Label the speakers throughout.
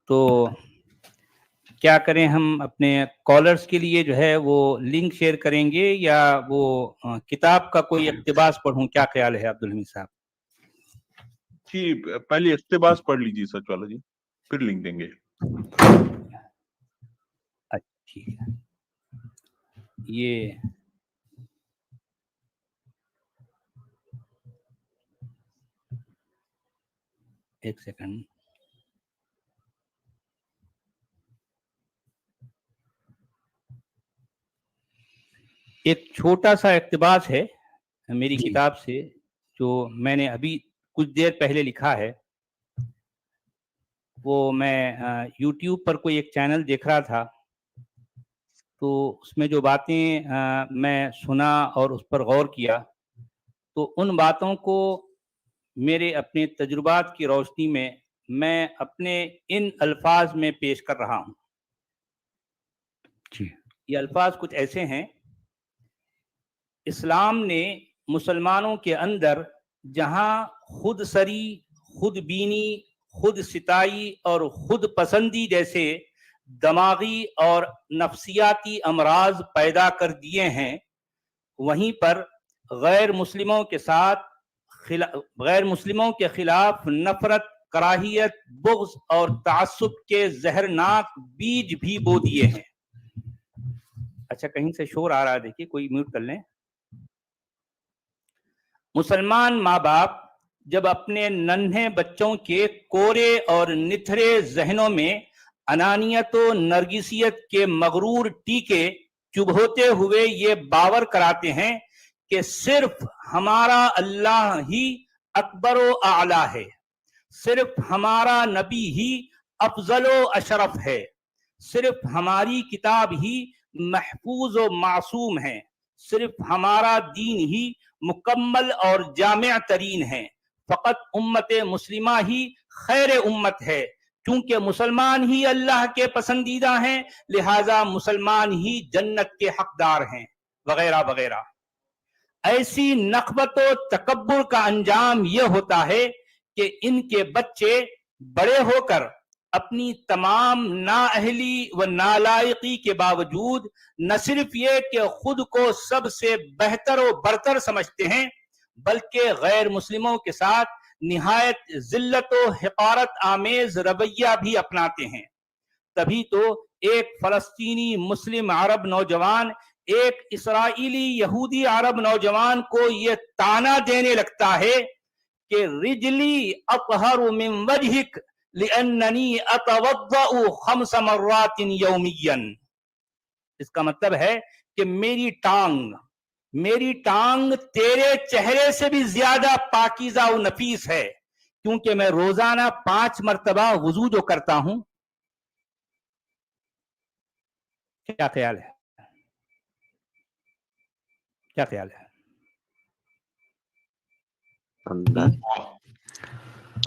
Speaker 1: تو کیا کریں ہم اپنے کالرز کے لیے جو ہے وہ لنک شیئر کریں گے یا وہ کتاب کا کوئی اقتباس پڑھوں؟ کیا خیال ہے عبدالحمید صاحب؟
Speaker 2: جی پہلے اقتباس پڑھ لیجیے سچ والا جی، پھر لنک دیں گے.
Speaker 1: اچھا ٹھیک ہے. یہ ایک سیکنڈ. ایک چھوٹا سا اقتباس ہے میری کتاب سے جو میں نے ابھی کچھ دیر پہلے لکھا ہے. وہ میں یوٹیوب پر کوئی ایک چینل دیکھ رہا تھا، تو اس میں جو باتیں میں سنا اور اس پر غور کیا، تو ان باتوں کو میرے اپنے تجربات کی روشنی میں اپنے ان الفاظ میں پیش کر رہا ہوں. یہ الفاظ کچھ ایسے ہیں: اسلام نے مسلمانوں کے اندر جہاں خود سری، خود بینی، خود ستائی اور خود پسندی جیسے دماغی اور نفسیاتی امراض پیدا کر دیے ہیں، وہیں پر غیر مسلموں کے خلاف نفرت، کراہیت، بغض اور تعصب کے زہرناک بیج بھی بو دیے ہیں. اچھا کہیں سے شور آ رہا ہے، دیکھیے کوئی میوٹ کر لیں. مسلمان ماں باپ جب اپنے ننھے بچوں کے کورے اور نتھرے ذہنوں میں انانیت و نرگسیت کے مغرور ٹیکے چبھوتے ہوئے یہ باور کراتے ہیں کہ صرف ہمارا اللہ ہی اکبر و اعلی ہے، صرف ہمارا نبی ہی افضل و اشرف ہے، صرف ہماری کتاب ہی محفوظ و معصوم ہے، صرف ہمارا دین ہی مکمل اور جامع ترین ہے، فقط امت مسلمہ ہی خیر امت ہے، کیونکہ مسلمان ہی اللہ کے پسندیدہ ہیں، لہذا مسلمان ہی جنت کے حقدار ہیں، وغیرہ وغیرہ. ایسی نخوت و تکبر کا انجام یہ ہوتا ہے کہ ان کے بچے بڑے ہو کر اپنی تمام نااہلی و نالائقی کے باوجود نہ صرف یہ کہ خود کو سب سے بہتر و برتر سمجھتے ہیں، بلکہ غیر مسلموں کے ساتھ نہایت ذلت و حقارت آمیز رویہ بھی اپناتے ہیں. تبھی تو ایک فلسطینی مسلم عرب نوجوان ایک اسرائیلی یہودی عرب نوجوان کو یہ طعنہ دینے لگتا ہے کہ رجلی اطہر من وجہک لأننی اتوضأ 5 مرات یومیا. اس کا مطلب ہے کہ میری ٹانگ تیرے چہرے سے بھی زیادہ پاکیزہ و نفیس ہے، کیونکہ میں روزانہ 5 مرتبہ وضو جو کرتا ہوں. کیا خیال ہے؟ کیا خیال ہے؟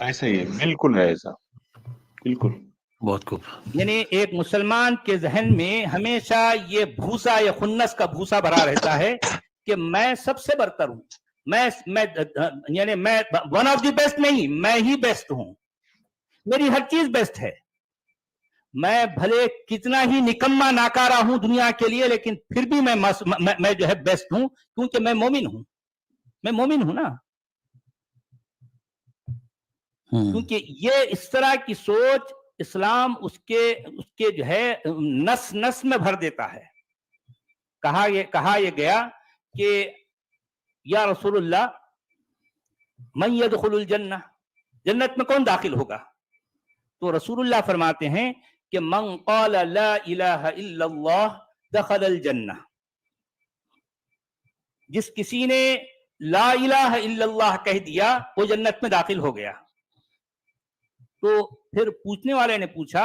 Speaker 2: ایسا ہی ہے، بالکل ہے ایسا، بالکل.
Speaker 3: بہت خوب.
Speaker 1: یعنی ایک مسلمان کے ذہن میں ہمیشہ یہ بھوسا یا خنس کا بھوسا بھرا رہتا ہے کہ میں سب سے برتر ہوں، یعنی میں ون آف دی بیسٹ نہیں، میں ہی بیسٹ ہوں، میری ہر چیز بیسٹ ہے. میں بھلے کتنا ہی نکما ناکارہ ہوں دنیا کے لیے، لیکن پھر بھی میں جو ہے بیسٹ ہوں، کیونکہ میں مومن ہوں نا. کیونکہ یہ اس طرح کی سوچ اسلام اس کے جو ہے نس میں بھر دیتا ہے. کہا یہ گیا کہ یا رسول اللہ من يدخل الجنہ، جنت میں کون داخل ہوگا؟ تو رسول اللہ فرماتے ہیں کہ من قال لا الہ الا اللہ دخل الجنہ. جس کسی نے لا الہ الا اللہ کہہ دیا وہ جنت میں داخل ہو گیا. تو پھر پوچھنے والے نے پوچھا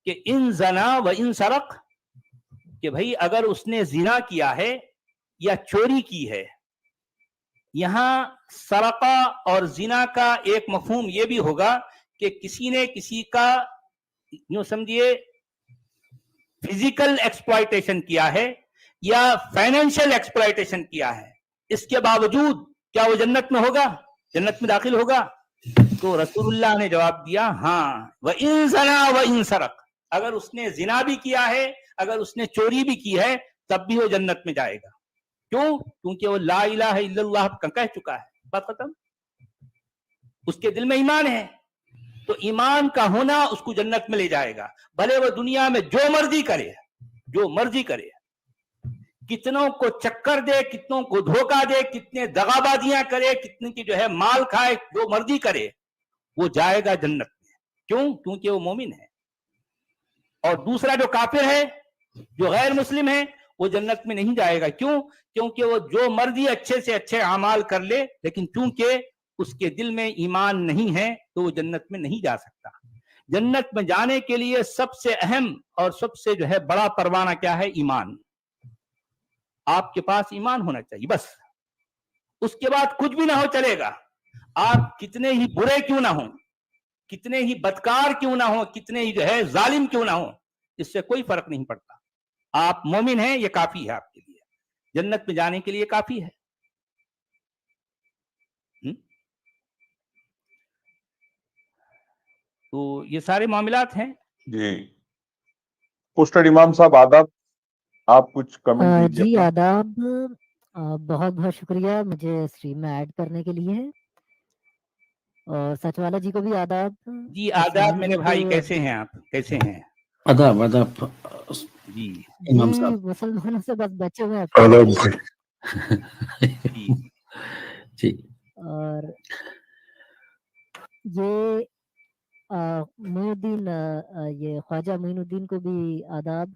Speaker 1: کہ ان زنا و ان سرق، کہ بھئی اگر اس نے زنا کیا ہے یا چوری کی ہے. یہاں سرقہ اور زنا کا ایک مفہوم یہ بھی ہوگا کہ کسی نے کسی کا یوں سمجھیے فزیکل ایکسپلائٹیشن کیا ہے یا فائنینشیل ایکسپلائٹیشن کیا ہے. اس کے باوجود کیا وہ جنت میں ہوگا، جنت میں داخل ہوگا؟ تو رسول اللہ نے جواب دیا ہاں وَإِن زَنَا وَإِن سَرَقَ، اگر اس نے زنا بھی کیا ہے، اگر اس نے چوری بھی کی ہے، تب بھی وہ جنت میں جائے گا. کیوں؟ کیونکہ وہ لا الہ الا اللہ کہہ چکا ہے، بات ختم. اس کے دل میں ایمان ہے، تو ایمان کا ہونا اس کو جنت میں لے جائے گا، بھلے وہ دنیا میں جو مرضی کرے، جو مرضی کرے، کتنوں کو چکر دے، کتنوں کو دھوکہ دے، کتنے دغابازیاں کرے، کتنے کی جو ہے مال کھائے، جو مرضی کرے، وہ جائے گا جنت میں. کیوں؟ کیونکہ وہ مومن ہے. اور دوسرا جو کافر ہے، جو غیر مسلم ہے، وہ جنت میں نہیں جائے گا. کیوں؟ کیونکہ وہ جو مرضی اچھے سے اچھے اعمال کر لے، لیکن چونکہ اس کے دل میں ایمان نہیں ہے تو وہ جنت میں نہیں جا سکتا. جنت میں جانے کے لیے سب سے اہم اور سب سے جو ہے بڑا پروانہ کیا ہے؟ ایمان. آپ کے پاس ایمان ہونا چاہیے، بس. اس کے بعد کچھ بھی نہ ہو چلے گا. آپ کتنے ہی برے کیوں نہ ہوں، کتنے ہی بدکار کیوں نہ ہوں، کتنے ہی جو ہے ظالم کیوں نہ ہوں، اس سے کوئی فرق نہیں پڑتا. آپ مومن ہیں، یہ کافی ہے آپ کے لیے، جنت میں جانے کے لیے کافی ہے. تو یہ سارے معاملات ہیں.
Speaker 2: جی پوسٹر امام صاحب آداب، آپ کچھ کمنٹ دیجیے.
Speaker 3: جی آداب، بہت بہت شکریہ مجھے اسٹریم میں ایڈ کرنے کے لیے، اور سچ والا جی کو بھی آداب.
Speaker 1: جی آداب میرے بھائی، کیسے ہیں آپ؟ کیسے ہیں؟
Speaker 4: آداب آداب
Speaker 1: جی
Speaker 4: امام
Speaker 3: جی
Speaker 4: صاحب.
Speaker 3: مسلمانوں سے بس بچے ہوئے
Speaker 2: آداب
Speaker 1: جی.
Speaker 4: جی
Speaker 3: اور یہ معین الدین، یہ خواجہ معین الدین کو بھی آداب.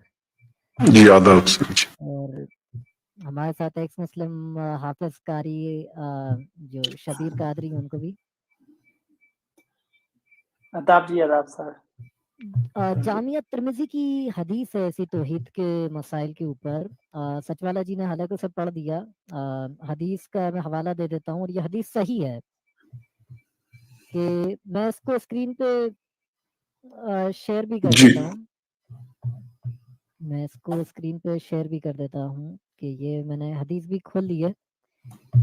Speaker 2: جی آداب.
Speaker 3: اور ہمارے ساتھ ایکس مسلم حافظ قاری جو شبیر قادری، ان کو بھی
Speaker 5: آداب. جی آداب سر.
Speaker 3: جامعہ ترمذی کی حدیث ہے ایسی توحید کے مسائل کے اوپر. سچ والا جی نے حالانکہ اسے پڑھ دیا. حدیث کا میں حوالہ دے دیتا ہوں، اور یہ حدیث صحیح ہے کہ میں اس کو اسکرین پہ شیئر بھی کر دیتا ہوں. میں اس کو اسکرین پہ شیئر بھی کر دیتا ہوں کہ یہ میں نے حدیث بھی کھول لی ہے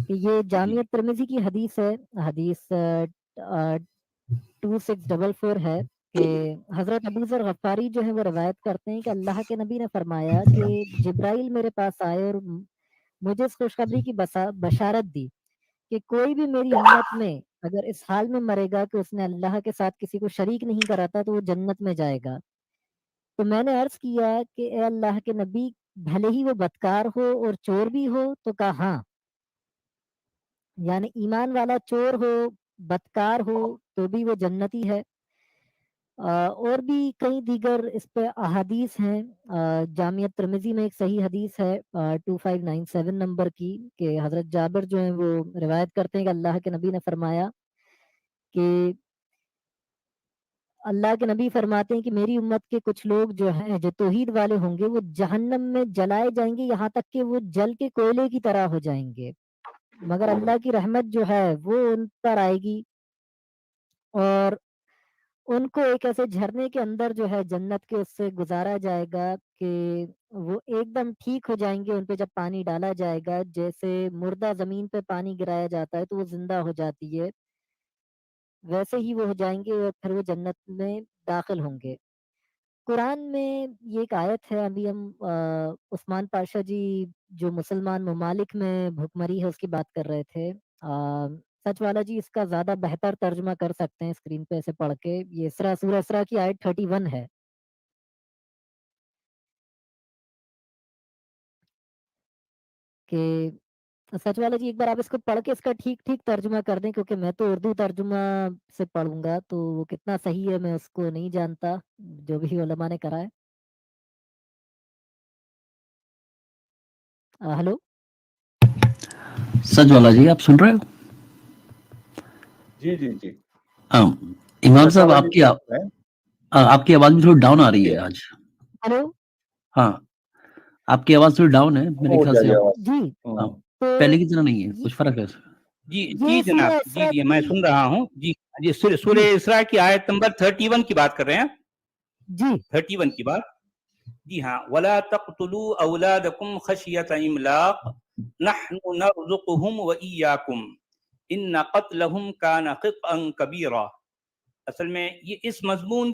Speaker 3: کہ یہ جامعہ ترمذی کی حدیث ہے. حدیث 2644 ہے کہ حضرت ابو ذر غفاری جو ہے وہ روایت کرتے ہیں کہ اللہ کے نبی نے فرمایا کہ جبرائیل میرے پاس آئے اور مجھے اس خوشخبری کی بشارت دی کہ کوئی بھی میری امت میں اگر اس حال میں مرے گا کہ اس نے اللہ کے ساتھ کسی کو شریک نہیں کرا تھا تو وہ جنت میں جائے گا. تو میں نے عرض کیا کہ اے اللہ کے نبی، بھلے ہی وہ بدکار ہو اور چور بھی ہو؟ تو کہا ہاں، یعنی ایمان والا چور ہو، بدکار ہو، تو بھی وہ جنتی ہے. اور بھی کئی دیگر اس پہ احادیث ہیں. جامعہ ترمذی میں ایک صحیح حدیث ہے 2597 نمبر کی کہ حضرت جابر جو ہیں وہ روایت کرتے ہیں کہ اللہ کے نبی نے فرمایا کہ اللہ کے نبی فرماتے ہیں کہ میری امت کے کچھ لوگ جو ہیں جو توحید والے ہوں گے وہ جہنم میں جلائے جائیں گے، یہاں تک کہ وہ جل کے کوئلے کی طرح ہو جائیں گے، مگر اللہ کی رحمت جو ہے وہ ان پر آئے گی اور ان کو ایک ایسے جھرنے کے اندر جو ہے جنت کے اس سے گزارا جائے گا کہ وہ ایک دم ٹھیک ہو جائیں گے. ان پہ جب پانی ڈالا جائے گا، جیسے مردہ زمین پہ پانی گرایا جاتا ہے تو وہ زندہ ہو جاتی ہے، ویسے ہی وہ ہو جائیں گے اور پھر وہ جنت میں داخل ہوں گے. قرآن میں یہ ایک آیت ہے، ابھی ہم عثمان پاشا جی جو مسلمان ممالک میں بھوکمری ہے اس کی بات کر رہے تھے. سچ والا جی اس کا زیادہ بہتر ترجمہ کر سکتے ہیں اسکرین پہ اسے پڑھ کے. یہ اسرا سورہ اسرا کی آیت 31 ہے کہ سچ والا جی ایک بار آپ اس کو پڑھ کے اس کا ٹھیک ٹھیک ترجمہ کر دیں، کیونکہ میں تو اردو ترجمہ سے پڑھوں گا تو وہ کتنا صحیح ہے میں اس کو نہیں جانتا، جو بھی علماء نے کرا ہے. ہلو
Speaker 4: سچ والا جی، آپ سن رہے ہو؟
Speaker 2: جی جی جی
Speaker 4: امام صاحب آپ کی آواز بھی تھوڑی ڈاؤن آ رہی ہے آج.
Speaker 3: ہلو
Speaker 4: ہاں آپ کی آواز تھوڑی ڈاؤن ہے میرے خیال سے.
Speaker 3: جی
Speaker 4: پہلے کی طرح نہیں ہے، کچھ فرق ہے.
Speaker 1: جی جی جناب، جی جی میں سن رہا ہوں. جی جی سورہ اسراء کی آیت نمبر 31 کی بات کر رہے ہیں.
Speaker 3: جی
Speaker 1: 31 کی بات. جی ہاں، وَلَا تَقْتُلُوا أَوْلَادَكُمْ خَشْيَةَ إِمْلَاقٍ نَحْنُ نَرْزُقُهُمْ وَإِيَّاكُمْ. ان قتلہم کان خطئا کبیرا. اصل میں یہ اس مضمون